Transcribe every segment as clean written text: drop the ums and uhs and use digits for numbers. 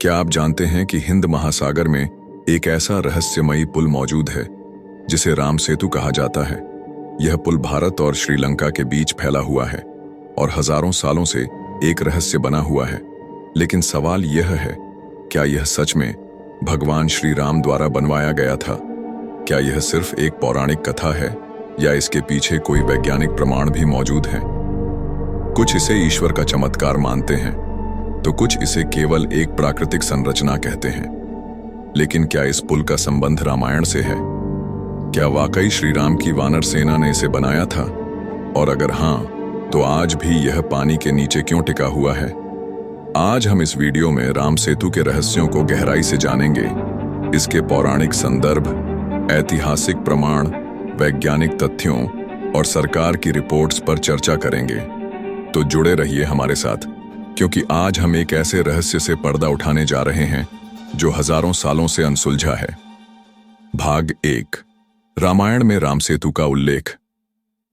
क्या आप जानते हैं कि हिंद महासागर में एक ऐसा रहस्यमयी पुल मौजूद है जिसे राम सेतु कहा जाता है। यह पुल भारत और श्रीलंका के बीच फैला हुआ है और हजारों सालों से एक रहस्य बना हुआ है। लेकिन सवाल यह है, क्या यह सच में भगवान श्री राम द्वारा बनवाया गया था? क्या यह सिर्फ एक पौराणिक कथा है या इसके पीछे कोई वैज्ञानिक प्रमाण भी मौजूद है? कुछ इसे ईश्वर का चमत्कार मानते हैं तो कुछ इसे केवल एक प्राकृतिक संरचना कहते हैं। लेकिन क्या इस पुल का संबंध रामायण से है? क्या वाकई श्री राम की वानर सेना ने इसे बनाया था? और अगर हां, तो आज भी यह पानी के नीचे क्यों टिका हुआ है? आज हम इस वीडियो में राम सेतु के रहस्यों को गहराई से जानेंगे। इसके पौराणिक संदर्भ, ऐतिहासिक प्रमाण, वैज्ञानिक तथ्यों और सरकार की रिपोर्ट्स पर चर्चा करेंगे। तो जुड़े रहिए हमारे साथ, क्योंकि आज हम एक ऐसे रहस्य से पर्दा उठाने जा रहे हैं जो हजारों सालों से अनसुलझा है। भाग 1, रामायण में राम सेतु का उल्लेख।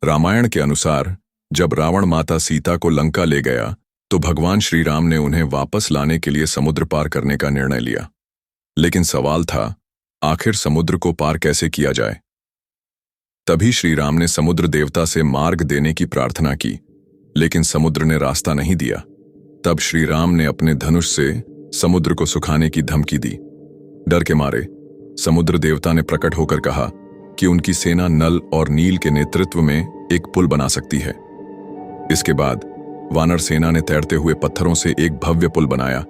रामायण के अनुसार जब रावण माता सीता को लंका ले गया तो भगवान श्री राम ने उन्हें वापस लाने के लिए समुद्र पार करने का निर्णय लिया। लेकिन सवाल था, आखिर समुद्र को पार कैसे किया जाए? तभी श्री राम ने समुद्र देवता से मार्ग देने की प्रार्थना की, लेकिन समुद्र ने रास्ता नहीं दिया। तब श्री राम ने अपने धनुष से समुद्र को सुखाने की धमकी दी। डर के मारे समुद्र देवता ने प्रकट होकर कहा कि उनकी सेना नल और नील के नेतृत्व में एक पुल बना सकती है। इसके बाद वानर सेना ने तैरते हुए पत्थरों से एक भव्य पुल बनाया,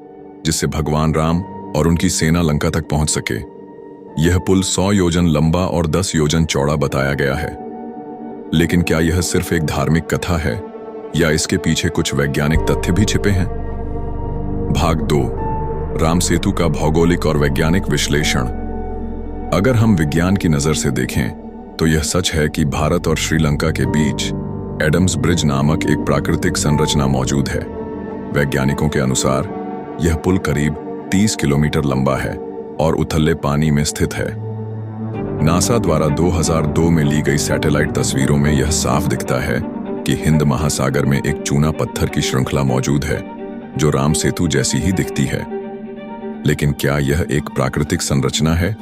जिससे भगवान राम और उनकी सेना लंका तक पहुंच सके। यह पुल 100 योजन लंबा और 10 योजन चौड़ा बताया गया है। लेकिन क्या यह सिर्फ एक धार्मिक कथा है या इसके पीछे कुछ वैज्ञानिक तथ्य भी छिपे हैं? भाग 2, राम सेतु का भौगोलिक और वैज्ञानिक विश्लेषण। अगर हम विज्ञान की नजर से देखें तो यह सच है कि भारत और श्रीलंका के बीच एडम्स ब्रिज नामक एक प्राकृतिक संरचना मौजूद है। वैज्ञानिकों के अनुसार यह पुल करीब 30 किलोमीटर लंबा है और उथले पानी में स्थित है। नासा द्वारा 2002 में ली गई सैटेलाइट तस्वीरों में यह साफ दिखता है कि हिंद महासागर में एक चूना पत्थर की श्रृंखला मौजूद है जो राम सेतु जैसी ही दिखती है। लेकिन क्या यह एक प्राकृतिक संरचना है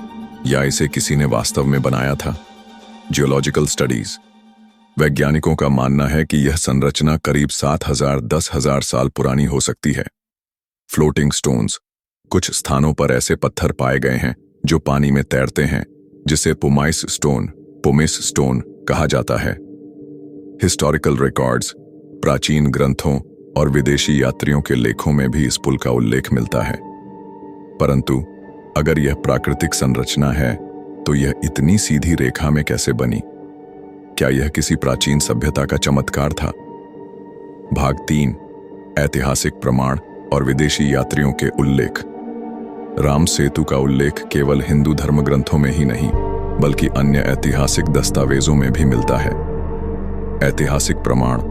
या इसे किसी ने वास्तव में बनाया था? Geological studies. वैज्ञानिकों का मानना है कि यह संरचना करीब 7,000-10,000 साल पुरानी हो सकती है। Floating stones. कुछ स्थानों पर ऐसे पत्थर पाए गए हैं जो पानी में तैरते हैं, जिसे पुमाइस स्टोन कहा जाता है। हिस्टोरिकल रिकॉर्ड्स, प्राचीन ग्रंथों और विदेशी यात्रियों के लेखों में भी इस पुल का उल्लेख मिलता है। परंतु अगर यह प्राकृतिक संरचना है तो यह इतनी सीधी रेखा में कैसे बनी? क्या यह किसी प्राचीन सभ्यता का चमत्कार था? भाग 3, ऐतिहासिक प्रमाण और विदेशी यात्रियों के उल्लेख। राम सेतु का उल्लेख केवल हिंदू धर्म ग्रंथों में ही नहीं, बल्कि अन्य ऐतिहासिक दस्तावेजों में भी मिलता है। ऐतिहासिक प्रमाण।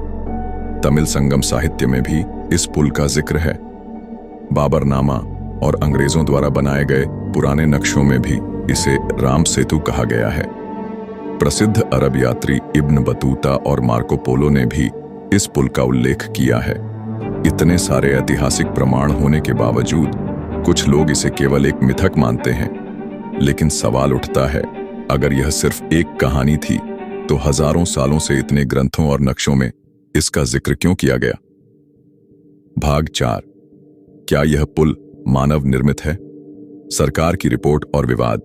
तमिल संगम साहित्य में भी इस पुल का जिक्र है। बाबरनामा और अंग्रेजों द्वारा बनाए गए पुराने नक्शों में भी इसे राम सेतु कहा गया है। प्रसिद्ध अरब यात्री इब्न बतूता और मार्को पोलो ने भी इस पुल का उल्लेख किया है। इतने सारे ऐतिहासिक प्रमाण होने के बावजूद कुछ लोग इसे केवल एक मिथक मानते हैं। लेकिन सवाल उठता है, अगर यह सिर्फ एक कहानी थी तो हजारों सालों से इतने ग्रंथों और नक्शों में इसका जिक्र क्यों किया गया? भाग 4, क्या यह पुल मानव निर्मित है? सरकार की रिपोर्ट और विवाद।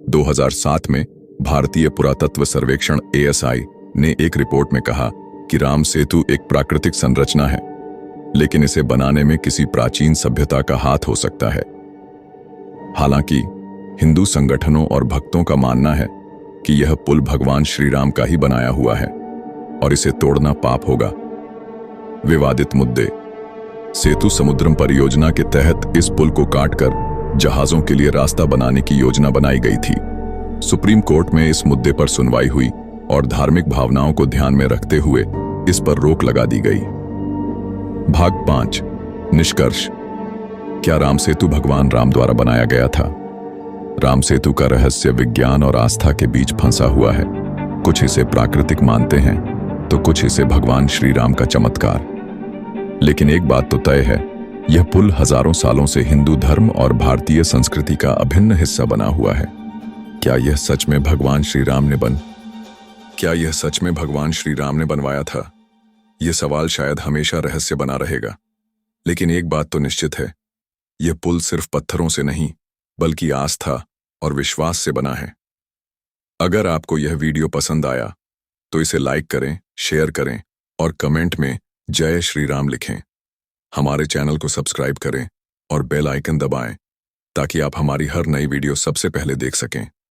2007 में भारतीय पुरातत्व सर्वेक्षण ASI ने एक रिपोर्ट में कहा कि राम सेतु एक प्राकृतिक संरचना है, लेकिन इसे बनाने में किसी प्राचीन सभ्यता का हाथ हो सकता है। हालांकि हिंदू संगठनों और भक्तों का मानना है कि यह पुल भगवान श्री राम का ही बनाया हुआ है और इसे तोड़ना पाप होगा। विवादित मुद्दे। सेतु समुद्रम परियोजना के तहत इस पुल को काटकर जहाजों के लिए रास्ता बनाने की योजना बनाई गई थी। सुप्रीम कोर्ट में इस मुद्दे पर सुनवाई हुई और धार्मिक भावनाओं को ध्यान में रखते हुए इस पर रोक लगा दी गई। भाग 5, निष्कर्ष। क्या राम सेतु भगवान राम द्वारा बनाया गया था? राम सेतु का रहस्य विज्ञान और आस्था के बीच फंसा हुआ है। कुछ इसे प्राकृतिक मानते हैं तो कुछ इसे भगवान श्री राम का चमत्कार। लेकिन एक बात तो तय है यह पुल हजारों सालों से हिंदू धर्म और भारतीय संस्कृति का अभिन्न हिस्सा बना हुआ है। क्या यह सच में भगवान श्री राम ने बनवाया था? यह सवाल शायद हमेशा रहस्य बना रहेगा, लेकिन एक बात तो निश्चित है, यह पुल सिर्फ पत्थरों से नहीं बल्कि आस्था और विश्वास से बना है। अगर आपको यह वीडियो पसंद आया तो इसे लाइक करें, शेयर करें और कमेंट में जय श्री राम लिखें। हमारे चैनल को सब्सक्राइब करें और बेल आइकन दबाएं ताकि आप हमारी हर नई वीडियो सबसे पहले देख सकें।